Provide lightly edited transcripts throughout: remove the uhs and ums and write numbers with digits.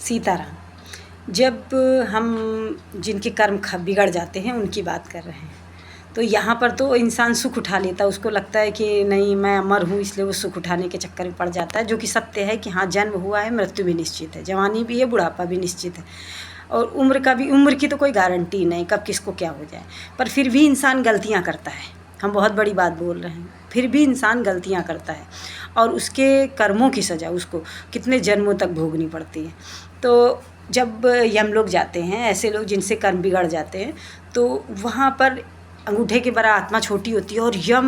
सीताराम। जब हम जिनके कर्म बिगड़ जाते हैं उनकी बात कर रहे हैं, तो यहाँ पर तो इंसान सुख उठा लेता है, उसको लगता है कि नहीं मैं अमर हूँ, इसलिए वो सुख उठाने के चक्कर में पड़ जाता है, जो कि सत्य है कि हाँ जन्म हुआ है, मृत्यु भी निश्चित है, जवानी भी है, बुढ़ापा भी निश्चित है, और उम्र की तो कोई गारंटी नहीं कब किसको क्या हो जाए। पर फिर भी इंसान गलतियाँ करता है, हम बहुत बड़ी बात बोल रहे हैं, फिर भी इंसान गलतियाँ करता है और उसके कर्मों की सज़ा उसको कितने जन्मों तक भोगनी पड़ती है। तो जब यम लोग जाते हैं, ऐसे लोग जिनसे कर्म बिगड़ जाते हैं, तो वहाँ पर अंगूठे के बड़ा आत्मा छोटी होती है और यम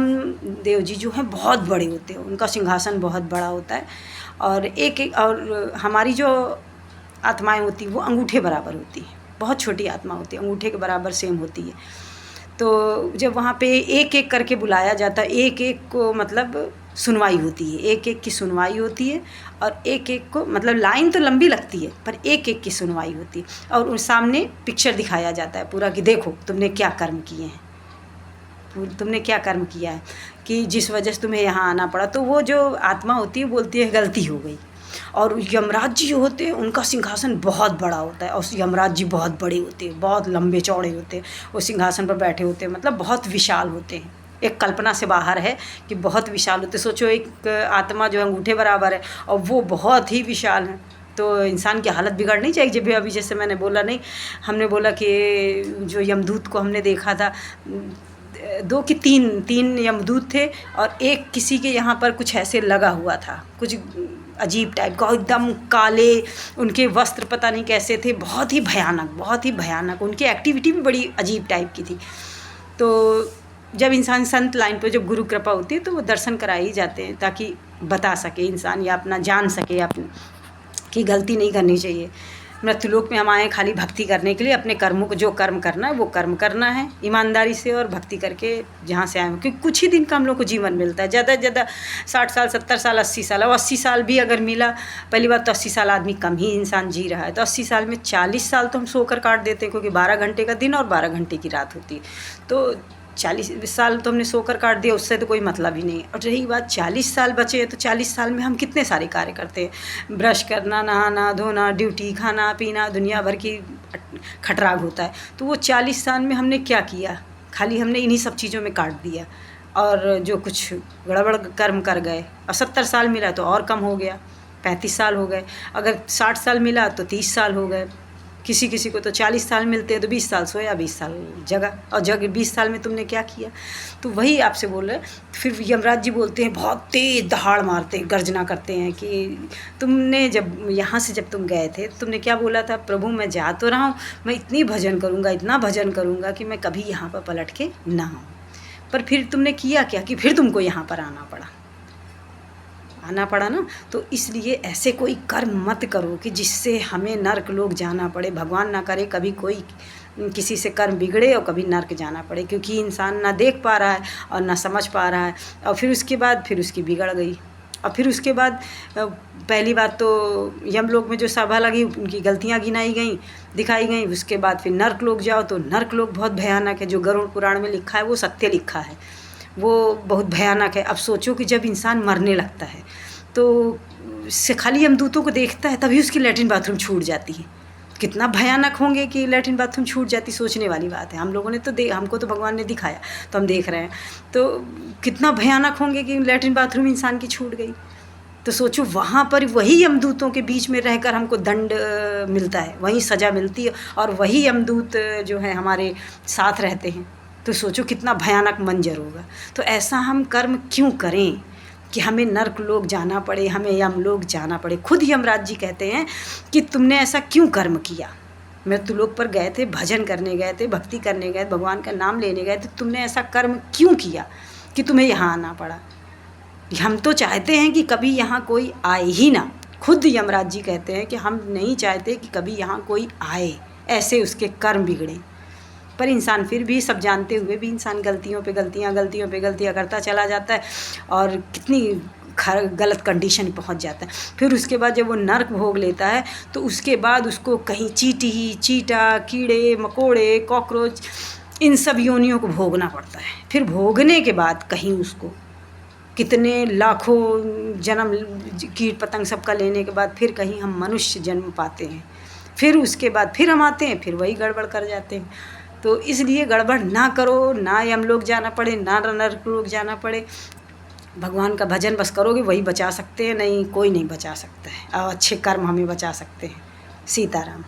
देव जी जो हैं बहुत बड़े होते हैं, उनका सिंहासन बहुत बड़ा होता है, और हमारी जो आत्माएं होती हैं वो अंगूठे बराबर होती हैं, बहुत छोटी आत्मा होती है, अंगूठे के बराबर सेम होती है। तो जब वहाँ पे एक एक करके बुलाया जाता है, एक एक को मतलब सुनवाई होती है, एक एक की सुनवाई होती है, और एक एक को मतलब लाइन तो लंबी लगती है पर एक एक की सुनवाई होती है, और उन सामने पिक्चर दिखाया जाता है पूरा कि देखो तुमने क्या कर्म किए हैं, तुमने क्या कर्म किया है कि जिस वजह से तुम्हें यहाँ आना पड़ा। तो वो जो आत्मा होती है बोलती है गलती हो गई। और यमराज जी होते हैं, उनका सिंहासन बहुत बड़ा होता है, और यमराज जी बहुत बड़े होते हैं, बहुत लंबे चौड़े होते हैं, वो सिंहासन पर बैठे होते हैं, मतलब बहुत विशाल होते हैं, एक कल्पना से बाहर है कि बहुत विशाल होते हैं। सोचो एक आत्मा जो अंगूठे बराबर है और वो बहुत ही विशाल है, तो इंसान की हालत बिगड़नी चाहिए। जब भी अभी जैसे मैंने बोला नहीं, हमने बोला कि जो यमदूत को हमने देखा था, 2 कि 3 यमदूत थे, और एक किसी के यहाँ पर कुछ ऐसे लगा हुआ था, कुछ अजीब टाइप का, एकदम काले उनके वस्त्र पता नहीं कैसे थे, बहुत ही भयानक, उनकी एक्टिविटी भी बड़ी अजीब टाइप की थी। तो जब इंसान संत लाइन पर जब गुरु कृपा होती है तो वो दर्शन करा ही जाते हैं, ताकि बता सके इंसान या अपना जान सके अपनी कि गलती नहीं करनी चाहिए। मृत्युलोक में हम आए खाली भक्ति करने के लिए, अपने कर्मों को जो कर्म करना है वो कर्म करना है ईमानदारी से और भक्ति करके जहाँ से आए हैं, क्योंकि कुछ ही दिन का हम लोग को जीवन मिलता है, ज़्यादा से ज़्यादा 60 साल 70 साल 80 साल, और 80 साल भी अगर मिला, पहली बात तो 80 साल आदमी कम ही इंसान जी रहा है, तो 80 साल में 40 साल तो हम सोकर काट देते हैं, क्योंकि 12 घंटे का दिन और 12 घंटे की रात होती है, तो 40 साल तो हमने सोकर काट दिया, उससे तो कोई मतलब ही नहीं। और रही बात 40 साल बचे, तो 40 साल में हम कितने सारे कार्य करते हैं, ब्रश करना, नहाना धोना, ड्यूटी, खाना पीना, दुनिया भर की खटराग होता है। तो वो 40 साल में हमने क्या किया, खाली हमने इन्हीं सब चीज़ों में काट दिया, और जो कुछ गड़बड़ कर्म कर गए। और 70 साल मिला तो और कम हो गया, 35 साल हो गए, अगर 60 साल मिला तो 30 साल हो गए, किसी को तो 40 साल मिलते हैं, तो 20 साल सोया, 20 साल जगा, और 20 साल में तुमने क्या किया। तो वही आपसे बोल रहे हैं। फिर यमराज जी बोलते हैं, बहुत तेज दहाड़ मारते हैं, गर्जना करते हैं कि तुमने जब यहाँ से जब तुम गए थे, तुमने क्या बोला था, प्रभु मैं जा तो रहा हूँ, मैं इतनी भजन करूँगा, इतना भजन करूँगा कि मैं कभी यहाँ पर पलट के ना आऊँ। पर फिर तुमने किया क्या कि फिर तुमको यहाँ पर आना पड़ा ना। तो इसलिए ऐसे कोई कर्म मत करो कि जिससे हमें नर्क लोग जाना पड़े। भगवान ना करे कभी कोई किसी से कर्म बिगड़े और कभी नर्क जाना पड़े, क्योंकि इंसान ना देख पा रहा है और ना समझ पा रहा है, और फिर उसके बाद फिर उसकी बिगड़ गई। और फिर उसके बाद पहली बात तो यमलोक में जो सभा लगी उनकी गलतियाँ गिनाई गई, दिखाई गई। उसके बाद फिर नर्क लोक जाओ तो नर्क लोक बहुत भयानक है, जो गरुड़ पुराण में लिखा है वो सत्य लिखा है, वो बहुत भयानक है। अब सोचो कि जब इंसान मरने लगता है तो से खाली यमदूतों को देखता है तभी उसकी लैट्रिन बाथरूम छूट जाती है। कितना भयानक होंगे कि लैट्रिन बाथरूम छूट जाती, सोचने वाली बात है। हम लोगों ने तो हमको तो भगवान ने दिखाया तो हम देख रहे हैं, तो कितना भयानक होंगे कि लैट्रिन बाथरूम इंसान की छूट गई। तो सोचो वहाँ पर वही यमदूतों के बीच में रहकर हमको दंड मिलता है, वही सज़ा मिलती है, और वही यमदूत जो है हमारे साथ रहते हैं। तो सोचो कितना भयानक मंजर होगा। तो ऐसा हम कर्म क्यों करें कि हमें नर्क लोग जाना पड़े, हमें यम लोग जाना पड़े। खुद यमराज जी कहते हैं कि तुमने ऐसा क्यों कर्म किया, मृत्युलोक पर गए थे, भजन करने गए थे, भक्ति करने गए, भगवान का नाम लेने गए थे, तुमने ऐसा कर्म क्यों किया कि तुम्हें यहाँ आना पड़ा। हम तो चाहते हैं कि कभी यहाँ कोई आए ही ना। खुद यमराज जी कहते हैं कि हम नहीं चाहते कि कभी यहाँ कोई आए, ऐसे उसके कर्म बिगड़े। पर इंसान फिर भी सब जानते हुए भी इंसान गलतियों पे गलतियाँ करता चला जाता है, और कितनी गलत कंडीशन पहुंच जाता है। फिर उसके बाद जब वो नर्क भोग लेता है तो उसके बाद उसको कहीं चीटा, कीड़े मकोड़े, कॉकरोच, इन सब योनियों को भोगना पड़ता है। फिर भोगने के बाद कहीं उसको कितने लाखों जन्म कीट पतंग सबका लेने के बाद फिर कहीं हम मनुष्य जन्म पाते हैं, फिर उसके बाद फिर हम आते हैं, फिर वही गड़बड़ कर जाते हैं। तो इसलिए गड़बड़ ना करो, ना हम लोग जाना पड़े, ना नरक लोग जाना पड़े। भगवान का भजन बस करोगे वही बचा सकते हैं, नहीं कोई नहीं बचा सकता है, और अच्छे कर्म हमें बचा सकते हैं। सीताराम।